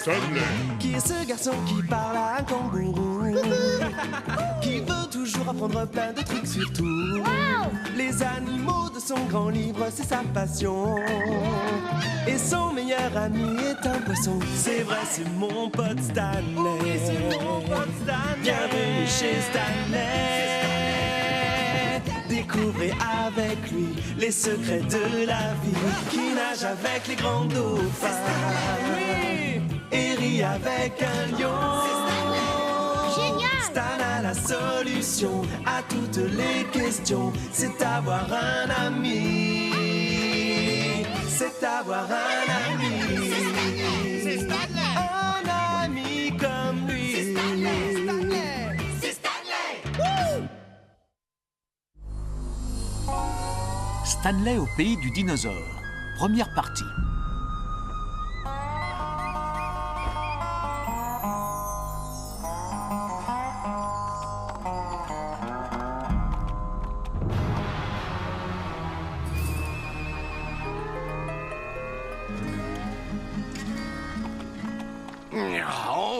Stanley. Qui est ce garçon qui parle à un kangourou? Qui veut toujours apprendre plein de trucs sur tout. Les animaux de son grand livre, c'est sa passion. Et son meilleur ami est un poisson. C'est vrai, c'est mon pote Stanley. Oui, c'est mon pote Stanley. Bienvenue chez Stanley. Découvrez avec lui les secrets de la vie. Qui nage avec les grands dauphins. Et rit avec un lion. Génial! Stan a la solution à toutes les questions. C'est avoir un ami. C'est avoir un ami. C'est Stanley! Un ami comme lui. C'est Stanley! C'est Stanley! Stanley au pays du dinosaure. Première partie.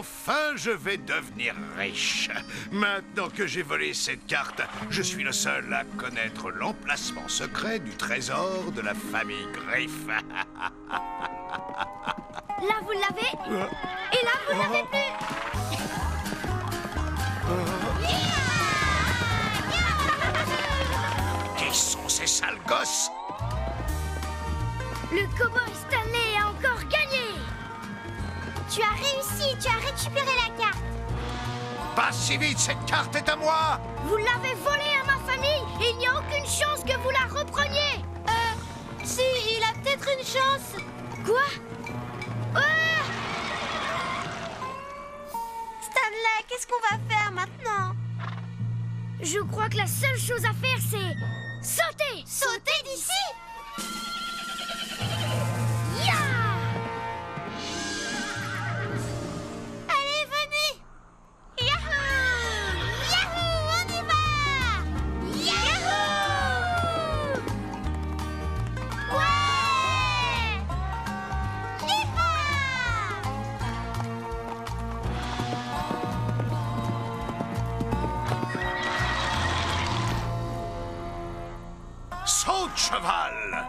Enfin, je vais devenir riche. Maintenant que j'ai volé cette carte, je suis le seul à connaître l'emplacement secret du trésor de la famille Griff. Là, vous l'avez. Et là, vous l'avez plus. Qui sont ces sales gosses? Le cow-boy Stanley a encore gagné. Tu as réussi, tu as récupéré la carte. Pas si vite, cette carte est à moi! Vous l'avez volée à ma famille et il n'y a aucune chance que vous la repreniez. Si, il a peut-être une chance. Quoi? Stanley, qu'est-ce qu'on va faire maintenant? Je crois que la seule chose à faire, c'est sauter. Sauter d'ici? Ya! Allez, venez! Yahoo! Yahoo! On y va! Yahoo! Ouais! Yeehaw! Saute, cheval!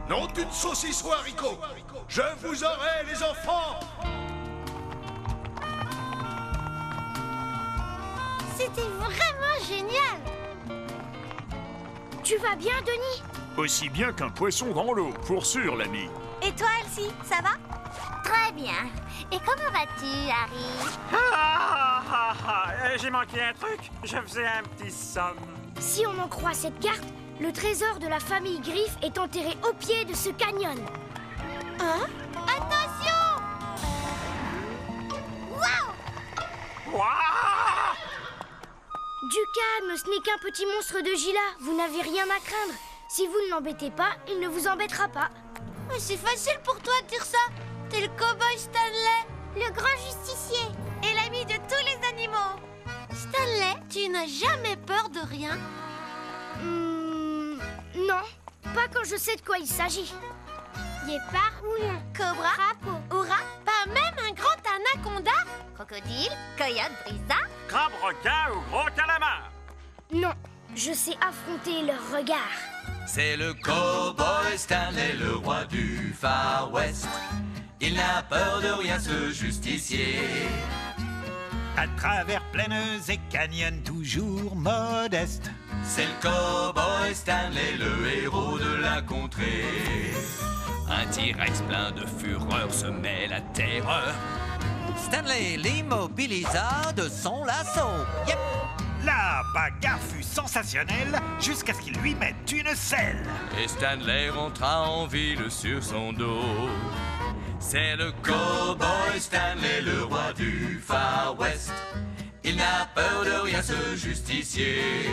Non d'une saucisse ou haricot! Je vous aurai, les enfants! C'était vraiment génial! Tu vas bien, Denis? Aussi bien qu'un poisson dans l'eau, pour sûr, l'ami. Et toi, Elsie, ça va? Très bien. Et comment vas-tu, Harry? J'ai manqué un truc. Je faisais un petit somme. Si on en croit cette carte, le trésor de la famille Griff est enterré au pied de ce canyon. Hein? Attention! Wow! Ouah! Du calme, ce n'est qu'un petit monstre de Gila. Vous n'avez rien à craindre. Si vous ne l'embêtez pas, il ne vous embêtera pas. Mais c'est facile pour toi de dire ça. T'es le cow-boy Stanley, le grand justicier et l'ami de tous les animaux. Stanley, tu n'as jamais peur de rien? Non, pas quand je sais de quoi il s'agit. Guépard ou lion, cobra, crapaud ou rat, pas même un grand anaconda, crocodile, coyote, brisa. Crabe, requin ou gros calamar? Non, je sais affronter leur regard. C'est le cow-boy Stanley, le roi du Far West. Il n'a peur de rien, ce justicier. À travers plaines et canyons, toujours modeste. C'est le cow-boy Stanley, le héros de la contrée. Un T-Rex plein de fureur se met la terreur. Stanley l'immobilisa de son lasso. Yep. La bagarre fut sensationnelle jusqu'à ce qu'il lui mette une selle. Et Stanley rentra en ville sur son dos. C'est le cow-boy Stanley, le roi du Far West. Il n'a peur de rien, ce justicier.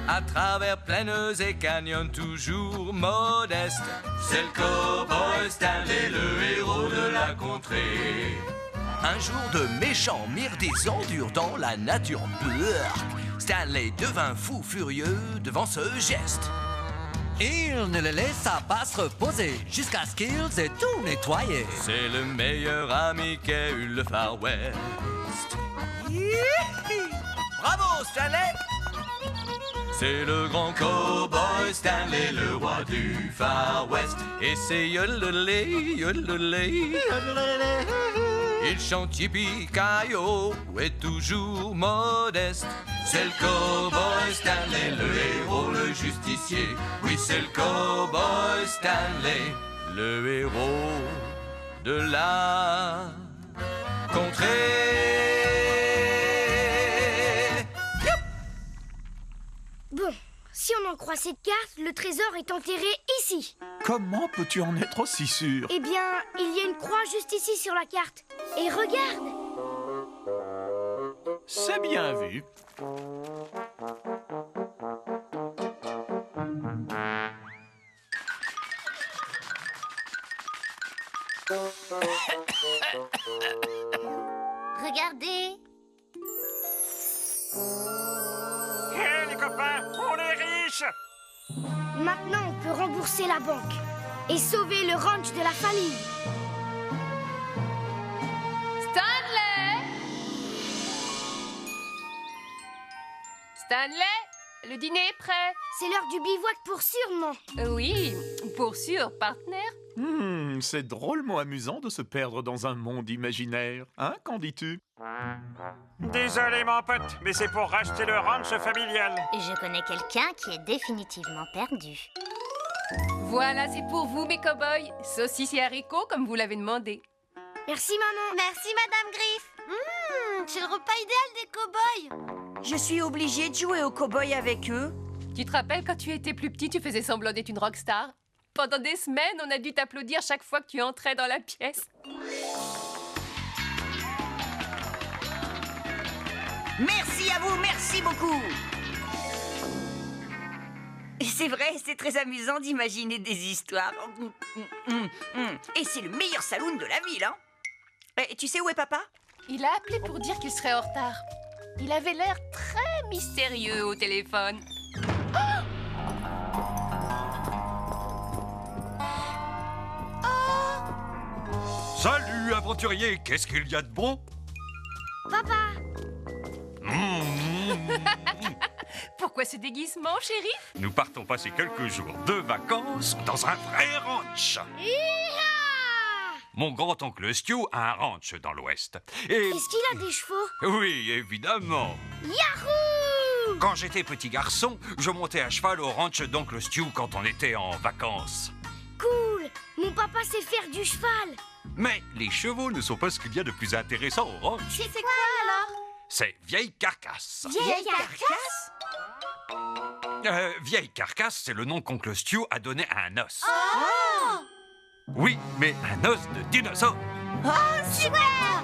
À travers plaines et canyons, toujours modeste. C'est le cow-boy Stanley, le héros de la contrée. Un jour, de méchants mirent des ordures dans la nature. Burk. Stanley devint fou furieux devant ce geste. Il ne les laissa pas se reposer jusqu'à ce qu'ils aient tout nettoyé. C'est le meilleur ami qu'ait eu le Far West. Bravo, Stanley! C'est le grand cowboy Stanley, le roi du Far West. Et c'est yodelé, yodelé. Il chante yippee-ki-yo, est toujours modeste. C'est le cowboy Stanley, le héros, le justicier. Oui, c'est le cowboy Stanley, le héros de la contrée. Bon, si on en croit cette carte, le trésor est enterré ici. Comment peux-tu en être aussi sûr? Eh bien, il y a une croix juste ici sur la carte. Et regarde! C'est bien vu. Regardez! Hé, les copains, on est riches! Maintenant, on peut rembourser la banque et sauver le ranch de la famille. Stanley! Stanley, le dîner est prêt. C'est l'heure du bivouac pour sûrement. Oui, pour sûr, partenaire. C'est drôlement amusant de se perdre dans un monde imaginaire. Hein, qu'en dis-tu? Désolé, mon pote, mais c'est pour racheter le ranch familial. Je connais quelqu'un qui est définitivement perdu. Voilà, c'est pour vous, mes cow-boys. Saucisses et haricots, comme vous l'avez demandé. Merci, maman. Merci, Madame Griff. C'est le repas idéal des cow-boys. Je suis obligée de jouer aux cow-boys avec eux. Tu te rappelles quand tu étais plus petit, tu faisais semblant d'être une rockstar? Pendant des semaines, on a dû t'applaudir chaque fois que tu entrais dans la pièce. Merci à vous, merci beaucoup. C'est vrai, c'est très amusant d'imaginer des histoires. Et c'est le meilleur saloon de la ville, hein. Et tu sais où est papa? Il a appelé pour dire qu'il serait en retard. Il avait l'air très mystérieux au téléphone. Salut, aventurier, qu'est-ce qu'il y a de bon? Papa! Pourquoi ce déguisement, chéri? Nous partons passer quelques jours de vacances dans un vrai ranch. Hi-ha! Mon grand-oncle Stu a un ranch dans l'Ouest. Et... Est-ce qu'il a des chevaux? Oui, évidemment. Yahoo! Quand j'étais petit garçon, je montais à cheval au ranch d'oncle Stu quand on était en vacances. Cool! Mon papa sait faire du cheval. Mais les chevaux ne sont pas ce qu'il y a de plus intéressant au ranch. C'est quoi alors? C'est Vieille Carcasse. Vieille carcasse? Vieille Carcasse, c'est le nom qu'oncle Stu a donné à un os. Oh! Oui, mais un os de dinosaure. Oh, super!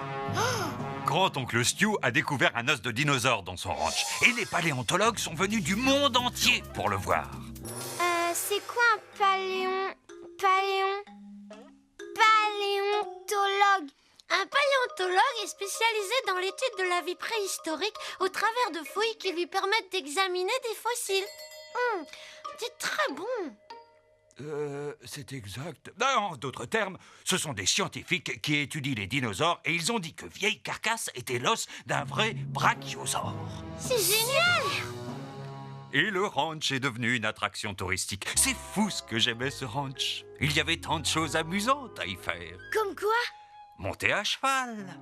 Grand-oncle Stu a découvert un os de dinosaure dans son ranch. Et les paléontologues sont venus du monde entier pour le voir. C'est quoi un paléontologue? Un paléontologue est spécialisé dans l'étude de la vie préhistorique au travers de fouilles qui lui permettent d'examiner des fossiles. C'est très bon. C'est exact. En d'autres termes, ce sont des scientifiques qui étudient les dinosaures et ils ont dit que Vieille Carcasse était l'os d'un vrai brachiosaure. C'est génial! Et le ranch est devenu une attraction touristique. C'est fou ce que j'aimais ce ranch. Il y avait tant de choses amusantes à y faire. Comme quoi? Monter à cheval.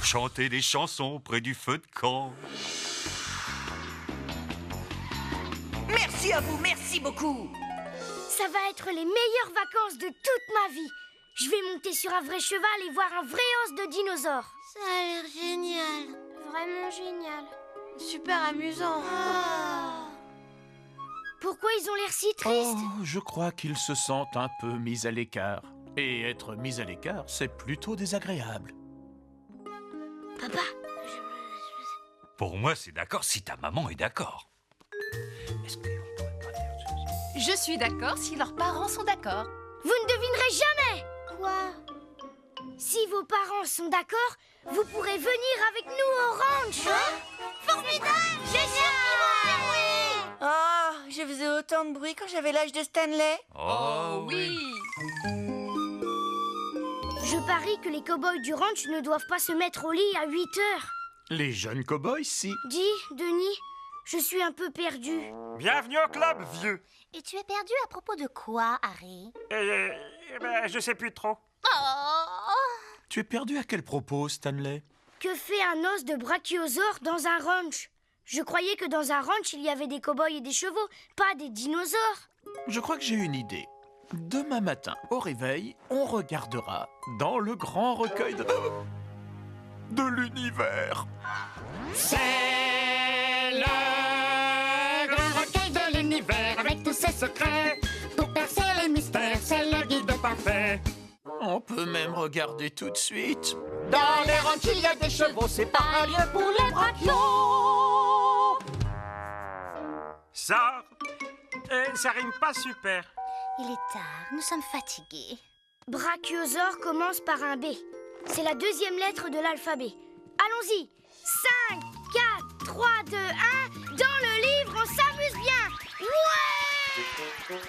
Chanter des chansons près du feu de camp. Merci à vous, merci beaucoup. Ça va être les meilleures vacances de toute ma vie. Je vais monter sur un vrai cheval et voir un vrai os de dinosaure. Ça a l'air génial. Vraiment génial. Super amusant. Pourquoi ils ont l'air si tristes? Oh, je crois qu'ils se sentent un peu mis à l'écart. Et être mis à l'écart, c'est plutôt désagréable. Papa, Pour moi, c'est d'accord si ta maman est d'accord. Est-ce qu'on pourrait pas faire ceci? Je suis d'accord si leurs parents sont d'accord. vous ne devinerez jamais. Quoi? Si vos parents sont d'accord, vous pourrez venir avec nous au ranch. Formidable! Génial! Oui! autant de bruit quand j'avais l'âge de Stanley? Oh oui. Je parie que les cow-boys du ranch ne doivent pas se mettre au lit à 8 heures. Les jeunes cow-boys, si. Dis, Denis, je suis un peu perdu. Bienvenue au club, vieux. Et tu es perdu à propos de quoi, Harry? Je sais plus trop. Oh! Tu es perdu à quel propos, Stanley? Que fait un os de brachiosaure dans un ranch? Je croyais que dans un ranch, il y avait des cow-boys et des chevaux, pas des dinosaures. Je crois que j'ai une idée. Demain matin, au réveil, on regardera dans le grand recueil de l'univers. C'est le grand recueil de l'univers avec tous ses secrets. Pour percer les mystères, c'est le guide parfait. On peut même regarder tout de suite. Dans les ranchs, il y a des chevaux, c'est pas un lieu pour les brachios. Sors. Ça rime pas super. Il est tard, nous sommes fatigués. Brachiosaure commence par un B. C'est la deuxième lettre de l'alphabet. Allons-y. 5, 4, 3, 2, 1. Dans le livre, on s'amuse bien. Ouais!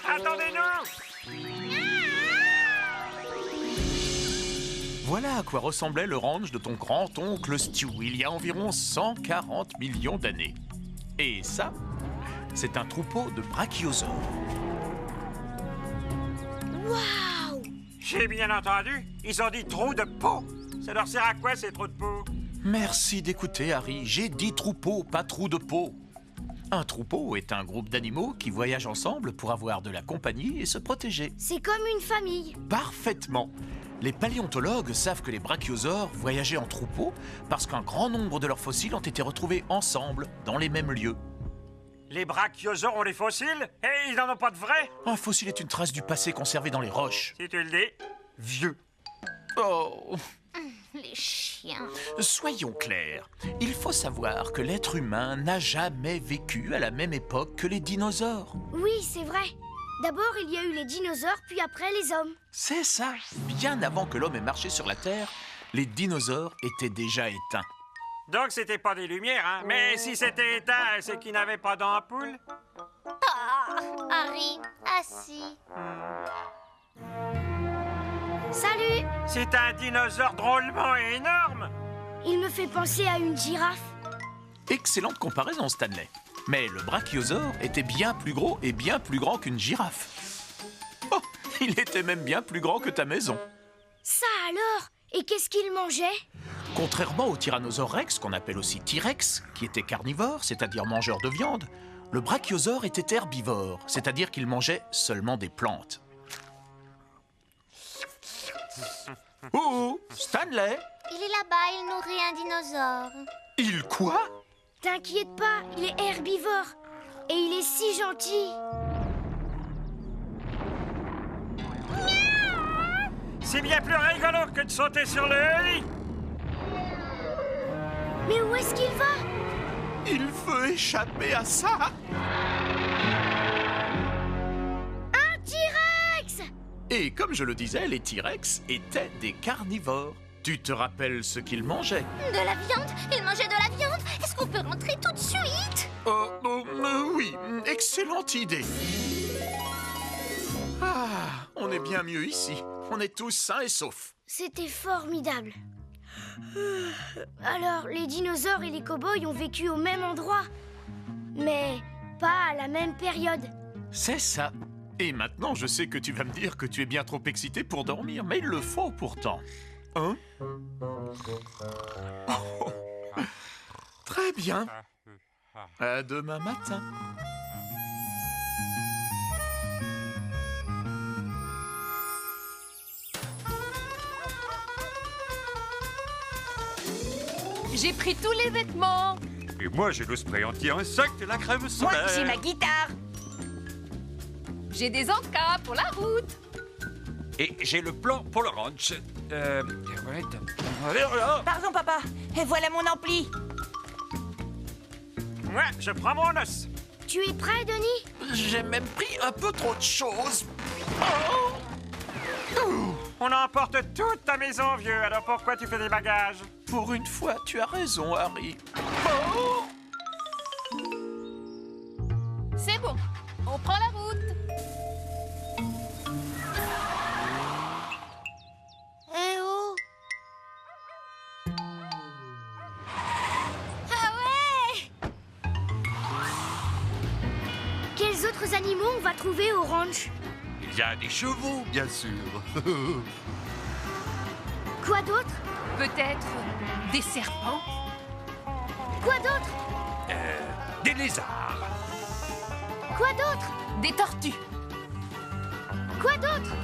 Attendez-nous! Voilà à quoi ressemblait le ranch de ton grand-oncle Stu il y a environ 140 millions d'années. Et ça, c'est un troupeau de brachiosaures. Waouh! J'ai bien entendu, ils ont dit trou de peau. Ça leur sert à quoi ces trous de peau? Merci d'écouter, Harry. J'ai dit troupeau, pas trou de peau. Un troupeau est un groupe d'animaux qui voyagent ensemble pour avoir de la compagnie et se protéger. C'est comme une famille. Parfaitement. Les paléontologues savent que les brachiosaures voyageaient en troupeau parce qu'un grand nombre de leurs fossiles ont été retrouvés ensemble, dans les mêmes lieux. Les brachiosaures ont des fossiles et ils n'en ont pas de vrais? Un fossile est une trace du passé conservée dans les roches. Si tu le dis, vieux. Oh! Les chiens. Soyons clairs, il faut savoir que l'être humain n'a jamais vécu à la même époque que les dinosaures. Oui, c'est vrai. D'abord, il y a eu les dinosaures, puis après les hommes. C'est ça. Bien avant que l'homme ait marché sur la Terre, les dinosaures étaient déjà éteints. Donc c'était pas des lumières, hein? Mais si c'était éteint, c'est qu'ils n'avaient pas d'ampoule? Ah, Harry, assis. Salut! C'est un dinosaure drôlement énorme! Il me fait penser à une girafe. Excellente comparaison, Stanley. Mais le brachiosaure était bien plus gros et bien plus grand qu'une girafe. Oh, il était même bien plus grand que ta maison. Ça alors? Et qu'est-ce qu'il mangeait? Contrairement au Tyrannosaure Rex, qu'on appelle aussi T-Rex, qui était carnivore, c'est-à-dire mangeur de viande, le brachiosaure était herbivore, c'est-à-dire qu'il mangeait seulement des plantes. Oh, Stanley! Il est là-bas, il nourrit un dinosaure. Il quoi? T'inquiète pas, il est herbivore. Et il est si gentil. C'est bien plus rigolo que de sauter sur le lit. Mais où est-ce qu'il va? Il veut échapper à ça. Un T-Rex! Et comme je le disais, les T-Rex étaient des carnivores. Tu te rappelles ce qu'ils mangeaient? De la viande? Il mangeait de la viande? Est-ce qu'on peut rentrer tout de suite? Oui, excellente idée. Ah, on est bien mieux ici. On est tous sains et saufs. C'était formidable. Alors, les dinosaures et les cow-boys ont vécu au même endroit. Mais pas à la même période. C'est ça. Et maintenant, je sais que tu vas me dire que tu es bien trop excité pour dormir, mais il le faut pourtant. Hein? Oh. Très bien. À demain matin. J'ai pris tous les vêtements. Et moi, j'ai le spray anti-insecte et la crème solaire. Moi, j'ai ma guitare. J'ai des encas pour la route. Et j'ai le plan pour le ranch. Pardon, papa. Et voilà mon ampli. Ouais, je prends mon os. Tu es prêt, Denis? J'ai même pris un peu trop de choses. On emporte toute ta maison, vieux. Alors pourquoi tu fais des bagages? Pour une fois, tu as raison, Harry. C'est bon. On prend la route. Eh oh! Ah ouais! Quels autres animaux on va trouver au ranch? Il y a des chevaux, bien sûr. Quoi d'autre? Peut-être des serpents? Quoi d'autre? Des lézards. Quoi d'autre? Des tortues? Quoi d'autre?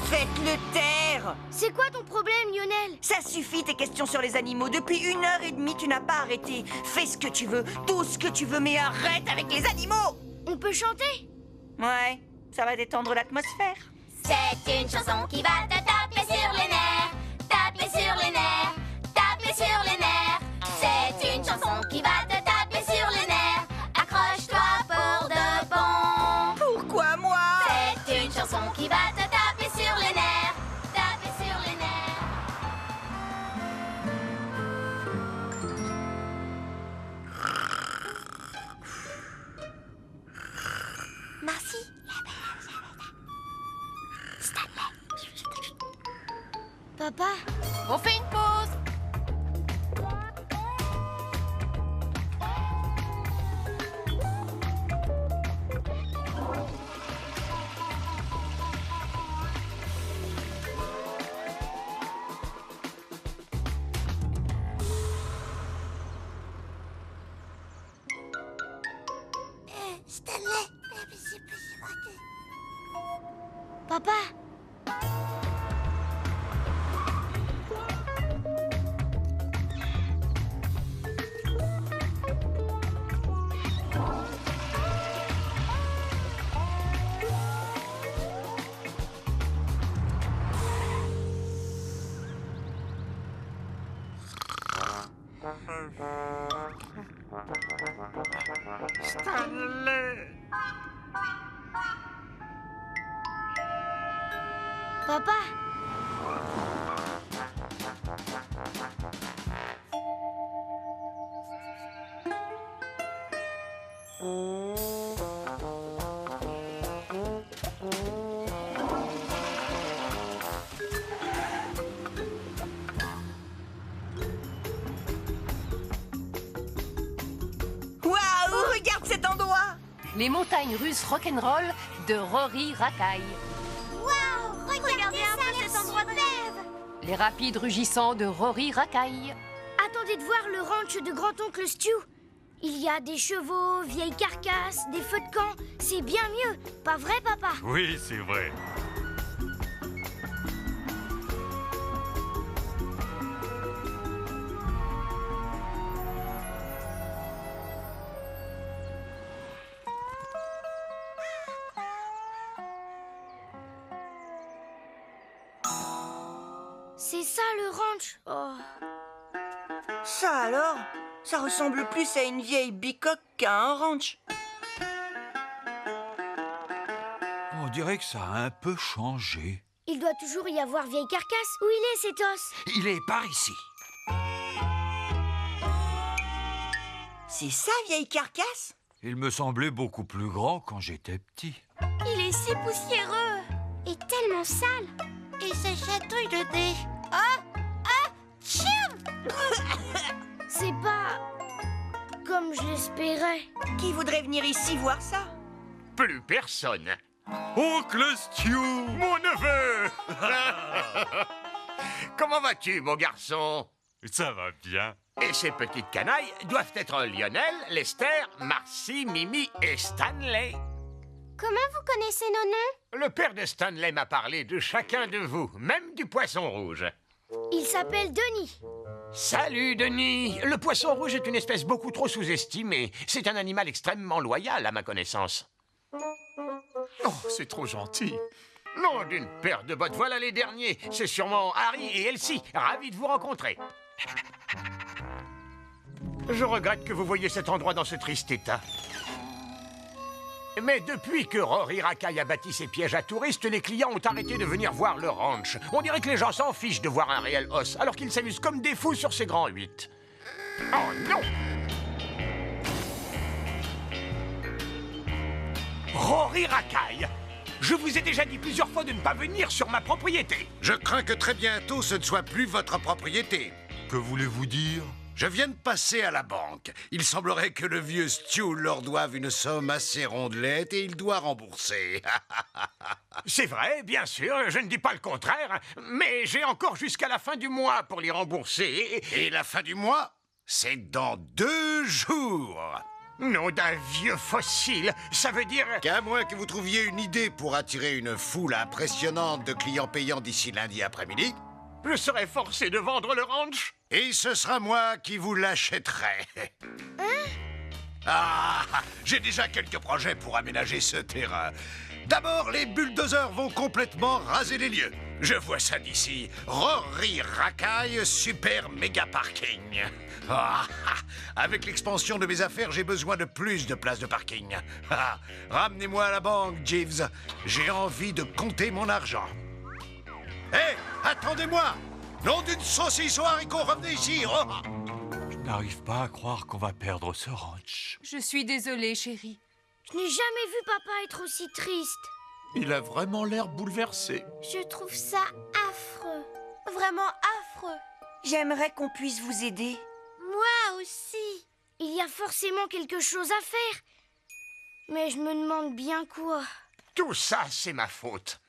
Faites-le taire! C'est quoi ton problème, Lionel? Ça suffit tes questions sur les animaux. Depuis 1h30, tu n'as pas arrêté. Fais ce que tu veux, tout ce que tu veux, mais arrête avec les animaux! On peut chanter? Ouais, ça va détendre l'atmosphère. C'est une chanson qui va te taper sur les nerfs. Taper sur les nerfs. Taper sur les nerfs. C'est une chanson qui va te taper sur les nerfs. Accroche-toi pour de bon. Pourquoi moi? C'est une chanson qui va te taper sur les nerfs. Taper sur les nerfs. Merci. Papa? On fait une pause. Stanley. Papa? Stanley! Papa? Waouh, regarde cet endroit! Les montagnes russes rock'n'roll de Rory Rackay. Waouh! Regardez un peu cet endroit de rêve! Les rapides rugissants de Rory Rackay. Attendez de voir le ranch de grand-oncle Stu. Il y a des chevaux, vieilles carcasses, des feux de camp. C'est bien mieux, pas vrai, papa? Oui, c'est vrai. C'est ça le ranch. Oh. Ça alors? Ça ressemble plus à une vieille bicoque qu'à un ranch. On dirait que ça a un peu changé. Il doit toujours y avoir vieille carcasse. Où il est cet os? Il est par ici. C'est ça, vieille carcasse? Il me semblait beaucoup plus grand quand j'étais petit. Il est si poussiéreux et tellement sale. Et ses chatouilles de dés. Ah! Ah! Tchim! C'est pas comme je l'espérais. Qui voudrait venir ici voir ça? Plus personne. Oncle Stu! Mon neveu! Comment vas-tu, mon garçon? Ça va bien. Et ces petites canailles doivent être Lionel, Lester, Marcy, Mimi et Stanley. Comment vous connaissez nos noms? Le père de Stanley m'a parlé de chacun de vous, même du poisson rouge. Il s'appelle Denis. Salut, Denis. Le poisson rouge est une espèce beaucoup trop sous-estimée. C'est un animal extrêmement loyal, à ma connaissance. Oh, c'est trop gentil. Non, d'une paire de bottes. Voilà les derniers. C'est sûrement Harry et Elsie. Ravis de vous rencontrer. Je regrette que vous voyez cet endroit dans ce triste état. Mais depuis que Rory Rackay a bâti ses pièges à touristes, les clients ont arrêté de venir voir le ranch. On dirait que les gens s'en fichent de voir un réel os, alors qu'ils s'amusent comme des fous sur ces grands 8. Oh non! Rory Henri Racaille. Je vous ai déjà dit plusieurs fois de ne pas venir sur ma propriété. Je crains que très bientôt ce ne soit plus votre propriété. Que voulez-vous dire? Je viens de passer à la banque. Il semblerait que le vieux Stu leur doive une somme assez rondelette et il doit rembourser. C'est vrai, bien sûr, je ne dis pas le contraire, mais j'ai encore jusqu'à la fin du mois pour les rembourser. Et la fin du mois, c'est dans 2 jours. Nom d'un vieux fossile, ça veut dire... Qu'à moins que vous trouviez une idée pour attirer une foule impressionnante de clients payants d'ici lundi après-midi, je serai forcé de vendre le ranch. Et ce sera moi qui vous l'achèterai. Ah, j'ai déjà quelques projets pour aménager ce terrain. D'abord, les bulldozers vont complètement raser les lieux. Je vois ça d'ici. Rory Racaille, super méga parking. Ah, avec l'expansion de mes affaires, j'ai besoin de plus de places de parking. Ah, ramenez-moi à la banque, Jeeves. J'ai envie de compter mon argent. Hé, attendez-moi! Nom d'une saucisse aux haricots, revenez ici! Oh. Je n'arrive pas à croire qu'on va perdre ce ranch. Je suis désolée, chérie. Je n'ai jamais vu papa être aussi triste. Il a vraiment l'air bouleversé. Je trouve ça affreux. Vraiment affreux. J'aimerais qu'on puisse vous aider. Moi aussi. Il y a forcément quelque chose à faire. Mais je me demande bien quoi. Tout ça, c'est ma faute.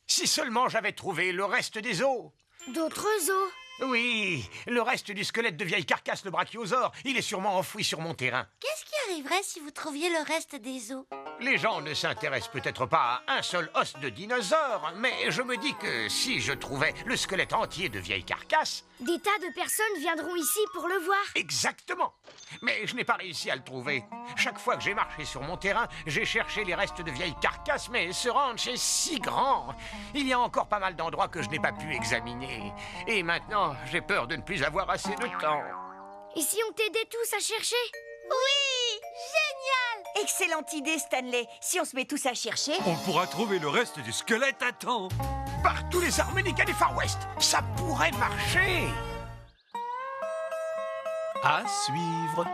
Si seulement j'avais trouvé le reste des os. D'autres os? Oui, le reste du squelette de vieille carcasse, le brachiosaure, il est sûrement enfoui sur mon terrain. Qu'est-ce qui arriverait si vous trouviez le reste des os? Les gens ne s'intéressent peut-être pas à un seul os de dinosaure, mais je me dis que si je trouvais le squelette entier de vieille carcasse... Des tas de personnes viendront ici pour le voir. Exactement. Mais je n'ai pas réussi à le trouver. Chaque fois que j'ai marché sur mon terrain, j'ai cherché les restes de vieilles carcasses, mais ce ranch est si grand. Il y a encore pas mal d'endroits que je n'ai pas pu examiner. Et maintenant, j'ai peur de ne plus avoir assez de temps. Et si on t'aidait tous à chercher? Oui! Génial! Excellente idée, Stanley. Si on se met tous à chercher... On pourra trouver le reste du squelette à temps. Par tous les harmonicas du Far West, ça pourrait marcher. À suivre.